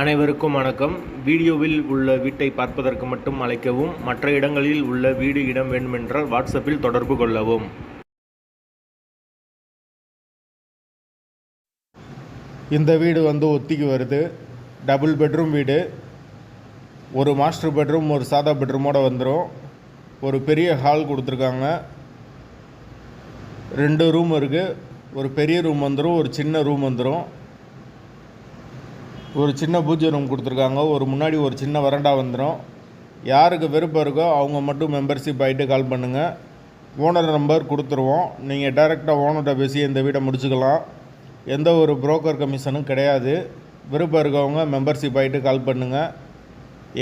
அனைவருக்கும் வணக்கம். வீடியோவில் உள்ள வீட்டை பார்ப்பதற்கு மட்டும் அழைக்கவும். மற்ற இடங்களில் உள்ள வீடு இடம் வேண்டுமென்றால் வாட்ஸ்அப்பில் தொடர்பு கொள்ளவும். இந்த வீடு ஒத்திக்கு வருது. டபுள் பெட்ரூம் வீடு. ஒரு மாஸ்டர் பெட்ரூம் ஒரு சாதா பெட்ரூமோடு வந்துடும். ஒரு பெரிய ஹால் கொடுத்துருக்காங்க. 2 ரூம் இருக்குது. ஒரு பெரிய ரூம் வந்துடும், ஒரு சின்ன ரூம் வந்துடும். ஒரு சின்ன பூஜை ரூம் கொடுத்துருக்காங்க. ஒரு முன்னாடி ஒரு சின்ன வரண்டா வந்துடும். யாருக்கு விருப்பம் இருக்கோ அவங்க மட்டும் மெம்பர்ஷிப் ஆகிட்டு கால் பண்ணுங்கள். ஓனர் நம்பர் கொடுத்துருவோம். நீங்கள் டைரெக்டாக ஓனர்கிட்ட பேசி இந்த வீடை முடிச்சுக்கலாம். எந்த ஒரு புரோக்கர் கமிஷனும் கிடையாது. விருப்பம் இருக்கவங்க மெம்பர்ஷிப் ஆகிட்டு கால் பண்ணுங்கள்.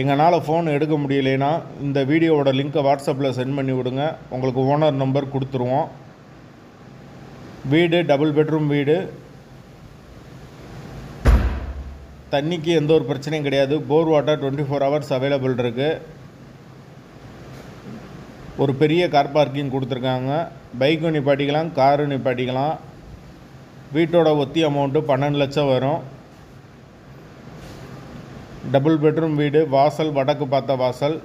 எங்களால் ஃபோன் எடுக்க முடியலைன்னா இந்த வீடியோவோட லிங்க்கை வாட்ஸ்அப்பில் சென்ட் பண்ணி விடுங்க. உங்களுக்கு ஓனர் நம்பர் கொடுத்துருவோம். வீடு டபுள் பெட்ரூம் வீடு. தண்ணிக்கு எந்த ஒரு பிரச்சனையும் கிடையாது. போர் வாட்டர் 24 ஹவர்ஸ் அவைலபிள் இருக்குது. ஒரு பெரிய கார் பார்க்கிங் கொடுத்துருக்காங்க. பைக்கும் நிப்பாட்டிக்கலாம், காரு நிப்பாட்டிக்கலாம். வீட்டோட ஒத்தி அமௌண்ட்டு 12 லட்சம் வரும். டபுள் பெட்ரூம் வீடு. வாசல் வடக்கு பார்த்த வாசல்.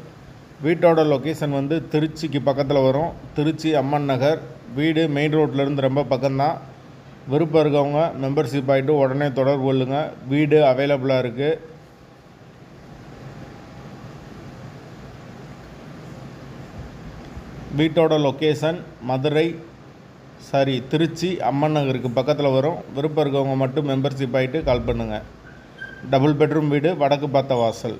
வீட்டோட லொக்கேஷன் திருச்சிக்கு பக்கத்தில் வரும். திருச்சி அம்மன் நகர். வீடு மெயின் ரோட்லேருந்து ரொம்ப பக்கம்தான். விருப்பம் இருக்கவங்க மெம்பர்ஷிப் ஆகிட்டு உடனே தொடர்பு கொள்ளுங்க. வீடு அவைலபிளாக இருக்குது. வீட்டோட லொக்கேஷன் திருச்சி அம்மன் நகருக்கு பக்கத்தில் வரும். விருப்பம் இருக்கவங்க மட்டும் மெம்பர்ஷிப் ஆகிட்டு கால் பண்ணுங்கள். டபுள் பெட்ரூம் வீடு, வடக்கு பார்த்த வாசல்.